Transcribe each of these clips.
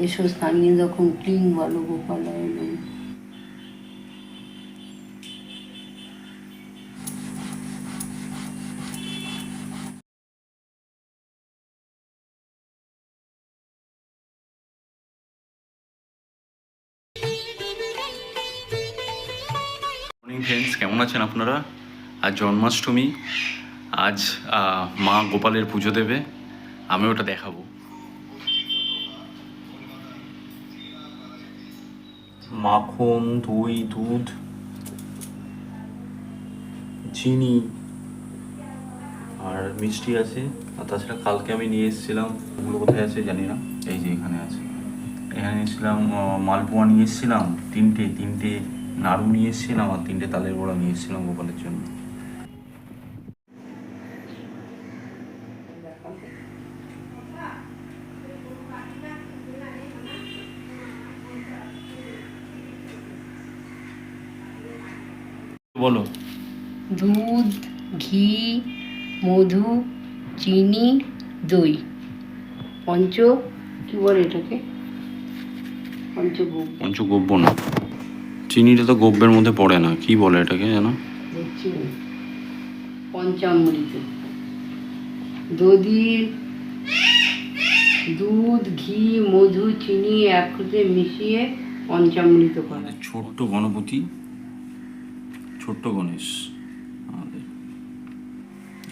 এসো স্থানীয় যখন ক্লিং বলো গোপালায় নমঃ। মর্নিং ফ্রেন্ডস, কেমন আছেন আপনারা? আজ জন্মাষ্টমী। আজ মা গোপালের পুজো দেবে, আমি ওটা দেখাবো। মাখন, দই, দুধ, চিনি আর মিষ্টি আছে। আর তাছাড়া কালকে আমি নিয়ে এসেছিলাম, ওগুলো কোথায় আছে জানি না, এই যে এখানে আছে। এখানে এসেছিলাম মালপোয়া নিয়ে এসেছিলাম, তিনটে নাড়ু নিয়ে এসেছিলাম, আর 3টে তালের বড়া নিয়ে এসেছিলাম গোপালের জন্য। বলো। দুধ, ঘি, মধু, চিনি, দই, কি বলে এটাকে? পঞ্চগব্য না, চিনিটা তো গব্যের মধ্যে পড়ে না, কি বলে এটাকে জানো? দেখছি পঞ্চামৃত। দধির দুধ, ঘি, মধু, চিনি একসাথে মিশিয়ে পঞ্চামৃত করা। ছোট্ট গণপতি, ছোট্ট গণেশ আমাদের।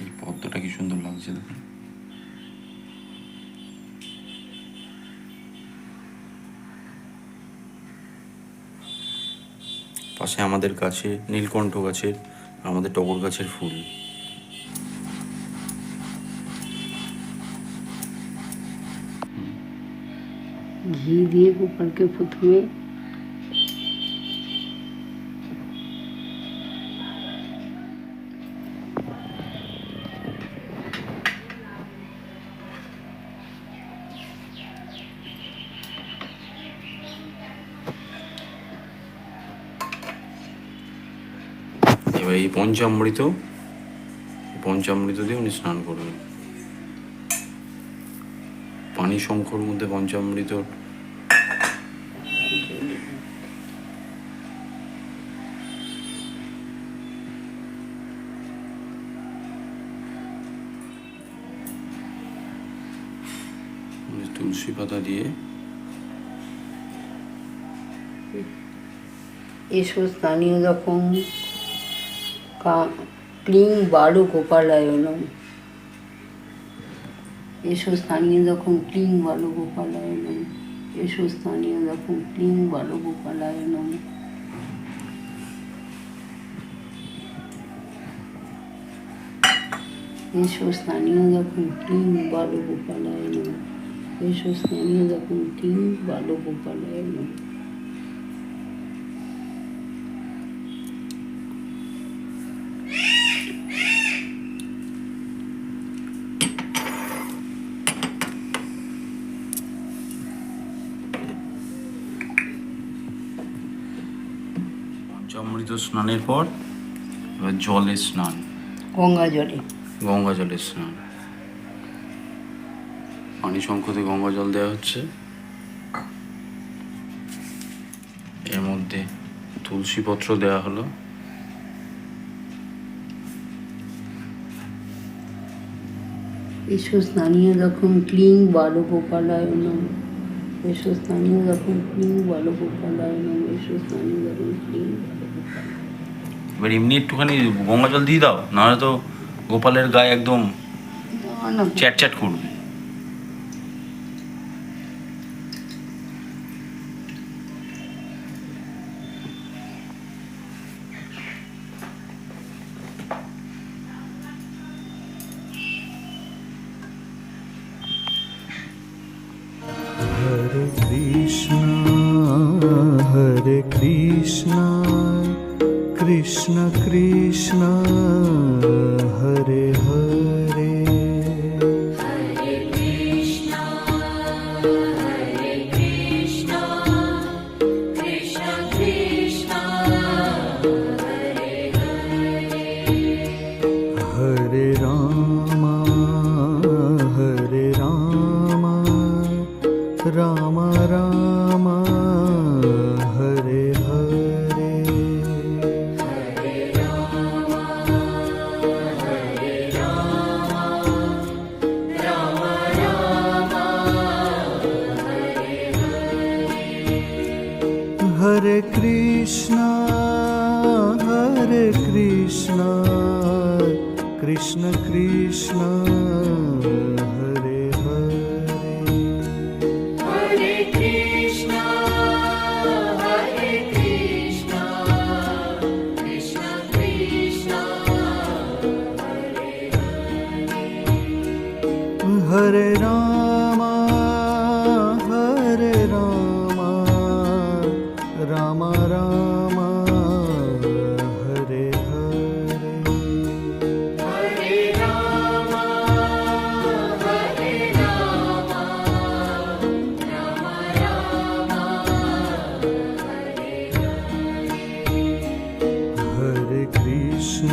এই পদ্মটা কি সুন্দর লাগছে দেখুন। পাশে আমাদের গাছে নীলকণ্ঠ গাছের, আমাদের টগর গাছের ফুল। ঘি দিয়ে গোপালকে প্রথমে এবার এই পঞ্চামৃত দিয়ে উনি স্নান করবেন। পানি শঙ্খর মধ্যে পঞ্চামৃত তুলসী পাতা দিয়ে। এসো স্থানীয় যখন ক্লিং বালু গোপালায় নমঃ। এসো স্থানীয় যখন ক্লিং বালু গোপালায় নমঃ। এসো স্থানীয় যখন ক্লিং বালু গোপালায় নমঃ। এসো স্থানীয় যখন ক্লিং বালু গোপালায় নমঃ। এসো স্থানীয় যখন ক্লিং বালু গোপালায় নমঃ। পঞ্চামৃত স্নানের পর এবার জলে স্নান, গঙ্গা জলে স্নান। পানি শঙ্খতে গঙ্গা জল দেওয়া হচ্ছে। এর মধ্যে তুলসী পত্র দেওয়া হলো। এসো স্থানীয় যখন ক্লিং বালু গোপালায় নমঃ। এসো স্থানীয় যখন ক্লিং বালু গোপালায় নমঃ। এসো স্থানীয় যখন ক্লিং বালু গোপালায়। এবার এমনি একটুখানি গঙ্গা জল দিয়ে দাও, নাহলে তো গোপালের গায়ে একদম চ্যাট চ্যাট করবে। Hare Krishna, Krishna Krishna, Hare Hare, Hare Krishna, Hare Krishna, Krishna Krishna, Hare Hare, Hare Rama, Hare Rama, Rama Ram Hare Hare Hare Krishna Krishna Krishna Hare Hare Hare Krishna, Hare Krishna, Krishna Krishna, হরে Ram Ram Ram Hare Hare Hare Rama, Hare Rama, Rama Rama, হরে Krishna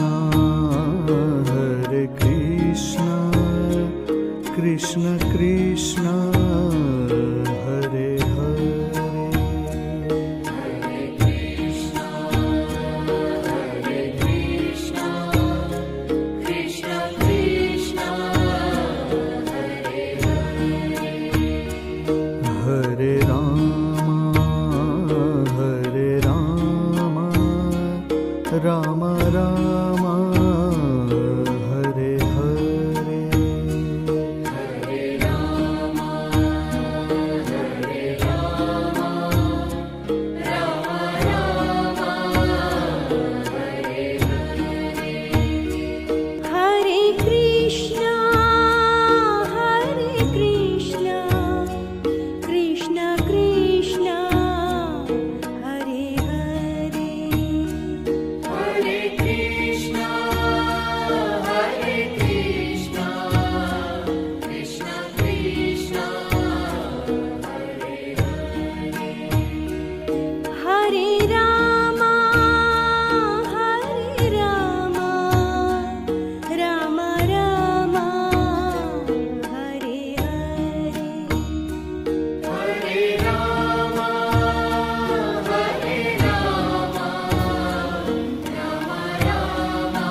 Krishna Krishna Hare Hare Krishna Krishna, হরে Ram Ram Ram Hare Hare Hare Krishna, Krishna Krishna, Hare Hare. Hare Krishna, Hare Krishna, Krishna Krishna, Hare Rama, Rama Rama, Hare Hare. Hare Rama, Hare Rama, Rama Rama,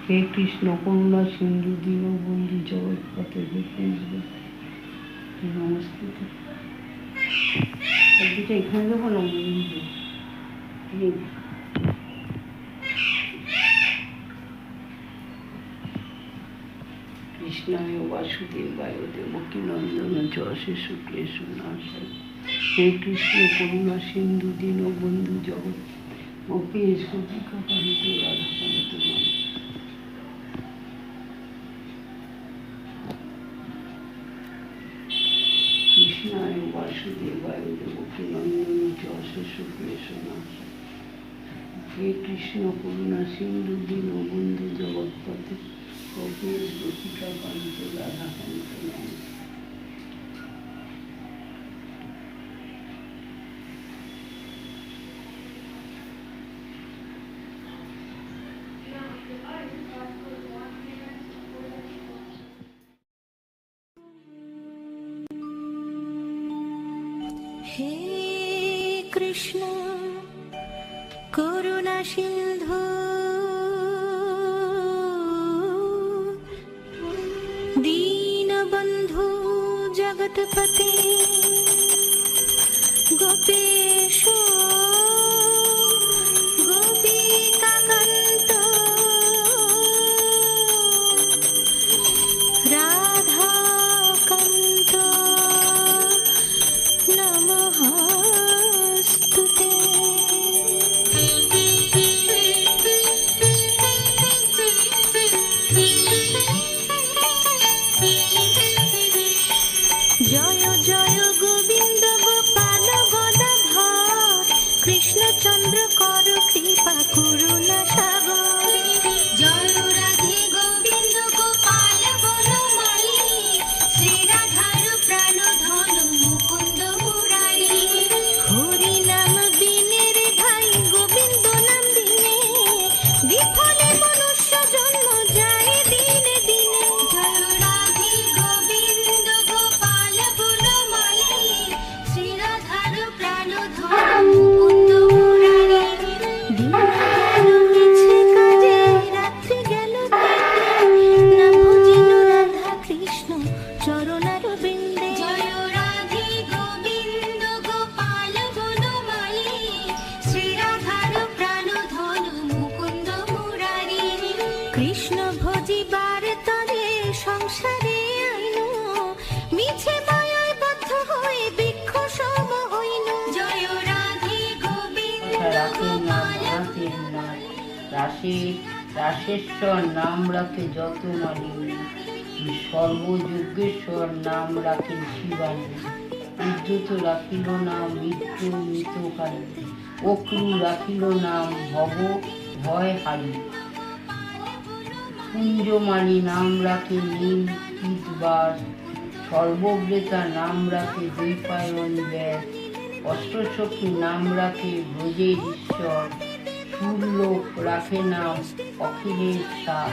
হে কৃষ্ণ করুণা সিন্ধু দীনবন্ধু জগৎপতে হে কৃষ্ণ নমস্তে দুটো এখানে দেবো না কৃষ্ণায় বাসুদেবায় দেবকী নন্দন যশে শুক্লেশ নাশায় হে কৃষ্ণ করুণা সিন্ধু দীনবন্ধু জগৎ গোপেশ গোপিকা কান্ত রাধা কান্ত নাম কৃষ্ণায় বাসুদেবায় দেবকী নন্দন যশে শুক্লেশ নাশায় হে কৃষ্ণ করুণা সিন্ধু দীনবন্ধু জগৎপতে গোপেশ গোপিকা কান্ত রাধা কান্ত নাম हे कृष्ण करुणा सिंधु दीनबंधु जगतपते गोपेश गोपिकाकान्त राधाकान्त नमःस्तुते। जय जय गोविंद गोपाल गदाधर कृष्ण এইবার তরে সংসারে আইনু, মিছে মায়ায় বদ্ধ হয়ে বৃক্ষ সম হইনু। জয় রাধে গোবিন্দ রাখেন নাম গোপাল। রাখেন নাম রাশেশ্বর নাম রাখে যত মানি, সর্বযজ্ঞেশ্বর নাম রাখেন শিবানী। উদ্ধত রাখিল নাম মৃত্যু মৃতকালী, অক্রু রাখিল নাম ভব ভয় হারি। কুঞ্জমালী নাম রাখে নীল কীটবাস, সর্বব্রেতা নাম রাখে দ্বৈপায়ন ব্যাস। অষ্টসখী নাম রাখে ব্রজের ঈশ্বর, সুরলোক রাখে নাম অখিলের সার।